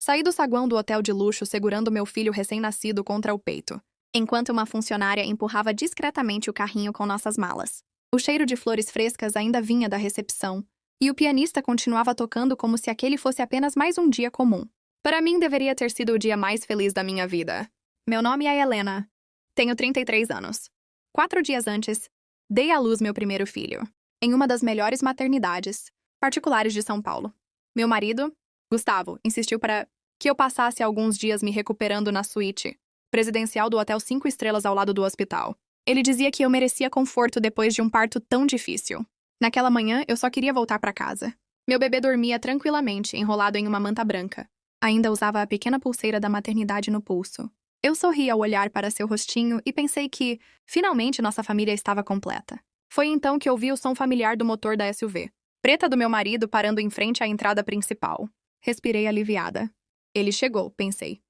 Saí do saguão do hotel de luxo segurando meu filho recém-nascido contra o peito, enquanto uma funcionária empurrava discretamente o carrinho com nossas malas. O cheiro de flores frescas ainda vinha da recepção, e o pianista continuava tocando como se aquele fosse apenas mais um dia comum. Para mim, deveria ter sido o dia mais feliz da minha vida. Meu nome é Helena. Tenho 33 anos. 4 dias antes, dei à luz meu primeiro filho, em uma das melhores maternidades particulares de São Paulo. Meu marido, Gustavo, insistiu para que eu passasse alguns dias me recuperando na suíte presidencial do Hotel 5 Estrelas ao lado do hospital. Ele dizia que eu merecia conforto depois de um parto tão difícil. Naquela manhã, eu só queria voltar para casa. Meu bebê dormia tranquilamente, enrolado em uma manta branca. Ainda usava a pequena pulseira da maternidade no pulso. Eu sorri ao olhar para seu rostinho e pensei que, finalmente, nossa família estava completa. Foi então que ouvi o som familiar do motor da SUV preta do meu marido parando em frente à entrada principal. Respirei aliviada. Ele chegou, pensei.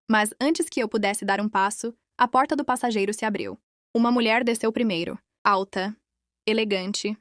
Mas antes que eu pudesse dar um passo, a porta do passageiro se abriu. Uma mulher desceu primeiro, alta, elegante,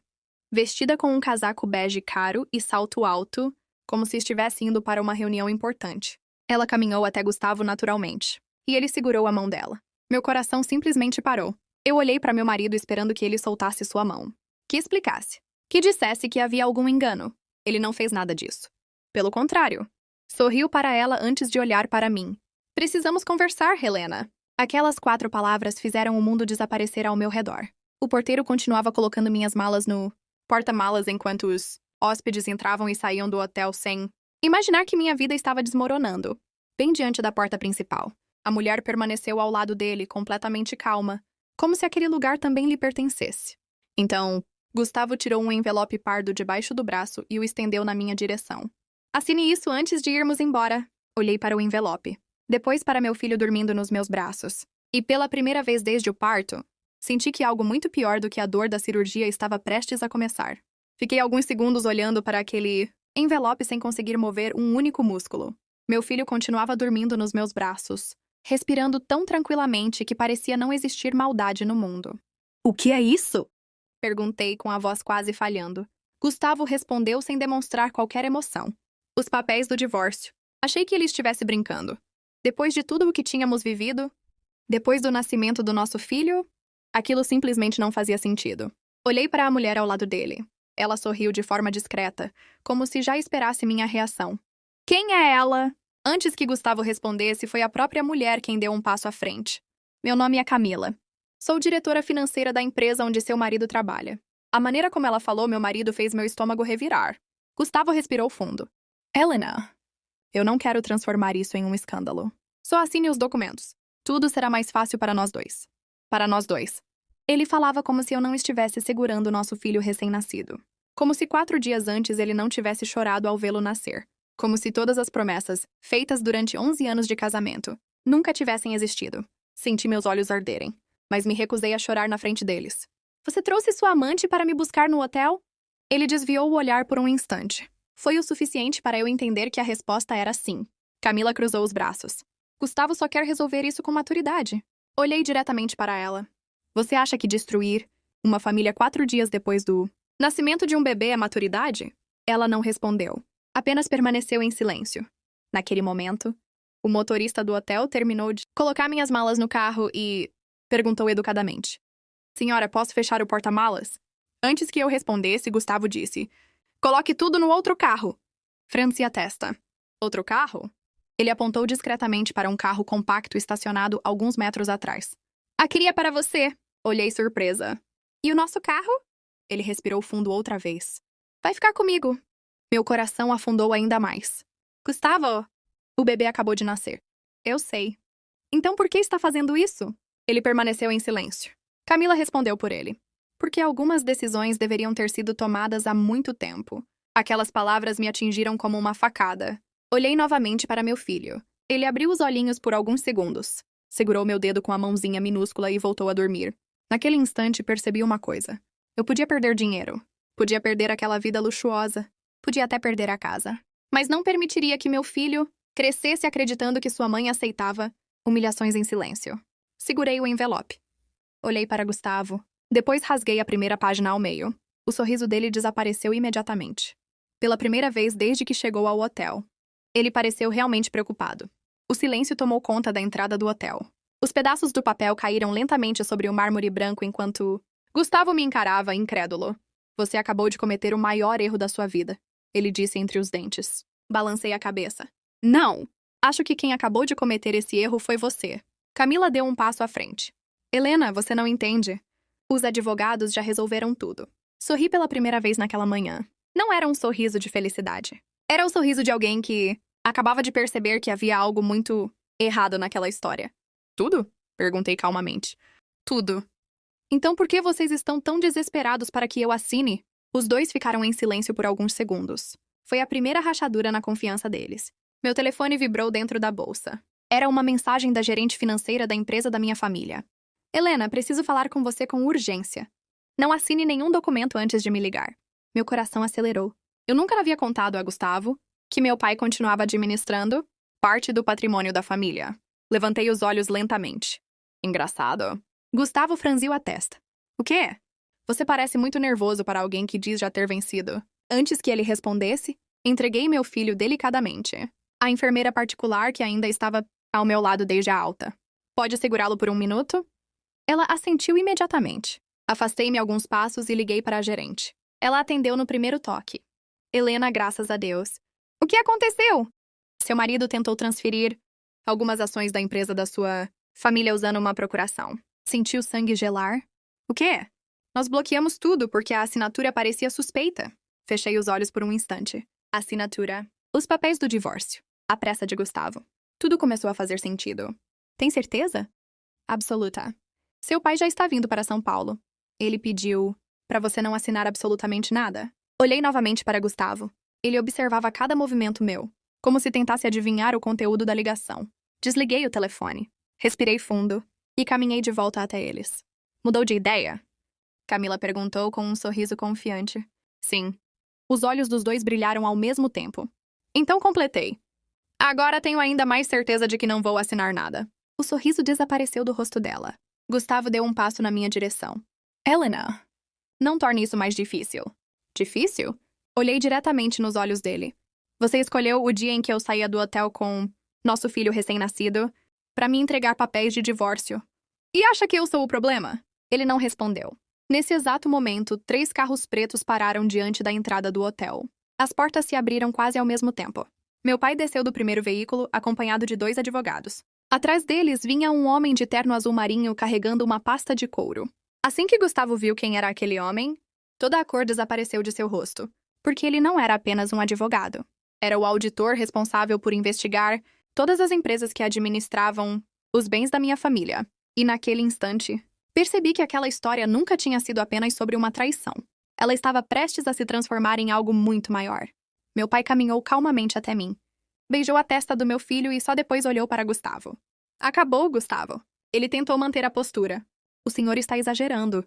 vestida com um casaco bege caro e salto alto, como se estivesse indo para uma reunião importante. Ela caminhou até Gustavo naturalmente, e ele segurou a mão dela. Meu coração simplesmente parou. Eu olhei para meu marido esperando que ele soltasse sua mão, que explicasse, que dissesse que havia algum engano. Ele não fez nada disso. Pelo contrário, sorriu para ela antes de olhar para mim. Precisamos conversar, Helena. Aquelas 4 palavras fizeram o mundo desaparecer ao meu redor. O porteiro continuava colocando minhas malas no porta-malas enquanto os hóspedes entravam e saíam do hotel sem imaginar que minha vida estava desmoronando. Bem diante da porta principal, a mulher permaneceu ao lado dele, completamente calma, como se aquele lugar também lhe pertencesse. Então, Gustavo tirou um envelope pardo debaixo do braço e o estendeu na minha direção. Assine isso antes de irmos embora. Olhei para o envelope. Depois para meu filho dormindo nos meus braços. E pela primeira vez desde o parto, senti que algo muito pior do que a dor da cirurgia estava prestes a começar. Fiquei alguns segundos olhando para aquele envelope sem conseguir mover um único músculo. Meu filho continuava dormindo nos meus braços, respirando tão tranquilamente que parecia não existir maldade no mundo. "O que é isso?" perguntei com a voz quase falhando. Gustavo respondeu sem demonstrar qualquer emoção. "Os papéis do divórcio." Achei que ele estivesse brincando. Depois de tudo o que tínhamos vivido, depois do nascimento do nosso filho, aquilo simplesmente não fazia sentido. Olhei para a mulher ao lado dele. Ela sorriu de forma discreta, como se já esperasse minha reação. "Quem é ela?" Antes que Gustavo respondesse, foi a própria mulher quem deu um passo à frente. "Meu nome é Camila. Sou diretora financeira da empresa onde seu marido trabalha." A maneira como ela falou meu marido fez meu estômago revirar. Gustavo respirou fundo. "Helena, eu não quero transformar isso em um escândalo. Só assine os documentos. Tudo será mais fácil para nós dois." Para nós dois. Ele falava como se eu não estivesse segurando nosso filho recém-nascido. Como se 4 dias antes ele não tivesse chorado ao vê-lo nascer. Como se todas as promessas, feitas durante 11 anos de casamento, nunca tivessem existido. Senti meus olhos arderem, mas me recusei a chorar na frente deles. "Você trouxe sua amante para me buscar no hotel?" Ele desviou o olhar por um instante. Foi o suficiente para eu entender que a resposta era sim. Camila cruzou os braços. "Gustavo só quer resolver isso com maturidade." Olhei diretamente para ela. "Você acha que destruir uma família 4 dias depois do nascimento de um bebê é maturidade?" Ela não respondeu. Apenas permaneceu em silêncio. Naquele momento, o motorista do hotel terminou de colocar minhas malas no carro e perguntou educadamente: "Senhora, posso fechar o porta-malas?" Antes que eu respondesse, Gustavo disse: "Coloque tudo no outro carro." Franzi a testa. "Outro carro?" Ele apontou discretamente para um carro compacto estacionado alguns metros atrás. "Aquele é para você." Olhei surpresa. "E o nosso carro?" Ele respirou fundo outra vez. "Vai ficar comigo." Meu coração afundou ainda mais. "Gustavo, o bebê acabou de nascer." "Eu sei." "Então por que está fazendo isso?" Ele permaneceu em silêncio. Camila respondeu por ele. "Porque algumas decisões deveriam ter sido tomadas há muito tempo." Aquelas palavras me atingiram como uma facada. Olhei novamente para meu filho. Ele abriu os olhinhos por alguns segundos. Segurou meu dedo com a mãozinha minúscula e voltou a dormir. Naquele instante, percebi uma coisa. Eu podia perder dinheiro. Podia perder aquela vida luxuosa. Podia até perder a casa. Mas não permitiria que meu filho crescesse acreditando que sua mãe aceitava humilhações em silêncio. Segurei o envelope. Olhei para Gustavo. Depois rasguei a primeira página ao meio. O sorriso dele desapareceu imediatamente. Pela primeira vez desde que chegou ao hotel. Ele pareceu realmente preocupado. O silêncio tomou conta da entrada do hotel. Os pedaços do papel caíram lentamente sobre o mármore branco enquanto Gustavo me encarava, incrédulo. Você acabou de cometer o maior erro da sua vida, ele disse entre os dentes. Balancei a cabeça. Não! Acho que quem acabou de cometer esse erro foi você. Camila deu um passo à frente. Helena, você não entende. Os advogados já resolveram tudo. Sorri pela primeira vez naquela manhã. Não era um sorriso de felicidade. Era o sorriso de alguém que acabava de perceber que havia algo muito errado naquela história. Tudo? Perguntei calmamente. Tudo. Então por que vocês estão tão desesperados para que eu assine? Os dois ficaram em silêncio por alguns segundos. Foi a primeira rachadura na confiança deles. Meu telefone vibrou dentro da bolsa. Era uma mensagem da gerente financeira da empresa da minha família. Helena, preciso falar com você com urgência. Não assine nenhum documento antes de me ligar. Meu coração acelerou. Eu nunca havia contado a Gustavo que meu pai continuava administrando parte do patrimônio da família. Levantei os olhos lentamente. Engraçado. Gustavo franziu a testa. O quê? Você parece muito nervoso para alguém que diz já ter vencido. Antes que ele respondesse, entreguei meu filho delicadamente. A enfermeira particular que ainda estava ao meu lado desde a alta. Pode segurá-lo por um minuto? Ela assentiu imediatamente. Afastei-me alguns passos e liguei para a gerente. Ela atendeu no primeiro toque. Helena, graças a Deus. O que aconteceu? Seu marido tentou transferir algumas ações da empresa da sua família usando uma procuração. Sentiu sangue gelar? O quê? Nós bloqueamos tudo porque a assinatura parecia suspeita. Fechei os olhos por um instante. Assinatura. Os papéis do divórcio. A pressa de Gustavo. Tudo começou a fazer sentido. Tem certeza? Absoluta. Seu pai já está vindo para São Paulo. Ele pediu para você não assinar absolutamente nada. Olhei novamente para Gustavo. Ele observava cada movimento meu, como se tentasse adivinhar o conteúdo da ligação. Desliguei o telefone. Respirei fundo e caminhei de volta até eles. Mudou de ideia? Camila perguntou com um sorriso confiante. Sim. Os olhos dos dois brilharam ao mesmo tempo. Então completei. Agora tenho ainda mais certeza de que não vou assinar nada. O sorriso desapareceu do rosto dela. Gustavo deu um passo na minha direção. Helena, não torne isso mais difícil. Difícil? Olhei diretamente nos olhos dele. Você escolheu o dia em que eu saía do hotel com nosso filho recém-nascido para me entregar papéis de divórcio. E acha que eu sou o problema? Ele não respondeu. Nesse exato momento, 3 carros pretos pararam diante da entrada do hotel. As portas se abriram quase ao mesmo tempo. Meu pai desceu do primeiro veículo, acompanhado de 2 advogados. Atrás deles vinha um homem de terno azul marinho carregando uma pasta de couro. Assim que Gustavo viu quem era aquele homem, toda a cor desapareceu de seu rosto, porque ele não era apenas um advogado. Era o auditor responsável por investigar todas as empresas que administravam os bens da minha família. E naquele instante, percebi que aquela história nunca tinha sido apenas sobre uma traição. Ela estava prestes a se transformar em algo muito maior. Meu pai caminhou calmamente até mim. Beijou a testa do meu filho e só depois olhou para Gustavo. Acabou, Gustavo. Ele tentou manter a postura. O senhor está exagerando.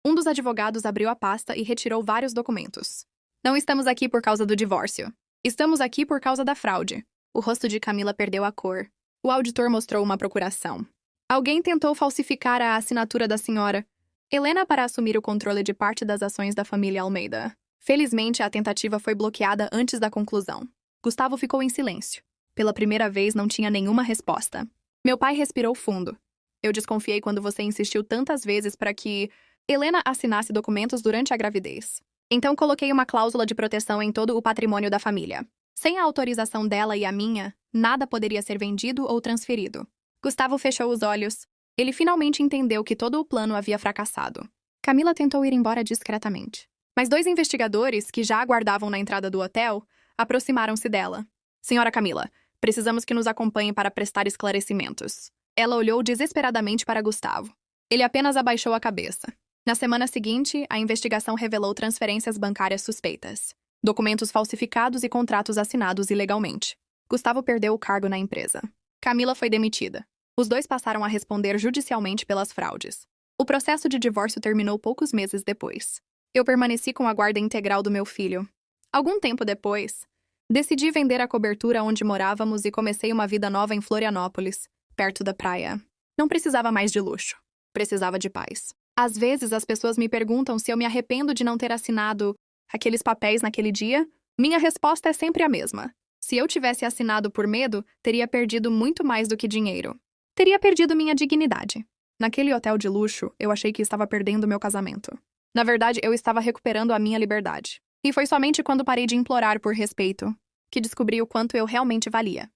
Um dos advogados abriu a pasta e retirou vários documentos. Não estamos aqui por causa do divórcio. Estamos aqui por causa da fraude. O rosto de Camila perdeu a cor. O auditor mostrou uma procuração. Alguém tentou falsificar a assinatura da senhora Helena para assumir o controle de parte das ações da família Almeida. Felizmente, a tentativa foi bloqueada antes da conclusão. Gustavo ficou em silêncio. Pela primeira vez, não tinha nenhuma resposta. Meu pai respirou fundo. Eu desconfiei quando você insistiu tantas vezes para que Helena assinasse documentos durante a gravidez. Então coloquei uma cláusula de proteção em todo o patrimônio da família. Sem a autorização dela e a minha, nada poderia ser vendido ou transferido. Gustavo fechou os olhos. Ele finalmente entendeu que todo o plano havia fracassado. Camila tentou ir embora discretamente. Mas 2 investigadores, que já aguardavam na entrada do hotel, aproximaram-se dela. Senhora Camila, precisamos que nos acompanhe para prestar esclarecimentos. Ela olhou desesperadamente para Gustavo. Ele apenas abaixou a cabeça. Na semana seguinte, a investigação revelou transferências bancárias suspeitas, documentos falsificados e contratos assinados ilegalmente. Gustavo perdeu o cargo na empresa. Camila foi demitida. Os 2 passaram a responder judicialmente pelas fraudes. O processo de divórcio terminou poucos meses depois. Eu permaneci com a guarda integral do meu filho. Algum tempo depois, decidi vender a cobertura onde morávamos e comecei uma vida nova em Florianópolis, perto da praia. Não precisava mais de luxo. Precisava de paz. Às vezes, as pessoas me perguntam se eu me arrependo de não ter assinado aqueles papéis naquele dia. Minha resposta é sempre a mesma. Se eu tivesse assinado por medo, teria perdido muito mais do que dinheiro. Teria perdido minha dignidade. Naquele hotel de luxo, eu achei que estava perdendo meu casamento. Na verdade, eu estava recuperando a minha liberdade. E foi somente quando parei de implorar por respeito que descobri o quanto eu realmente valia.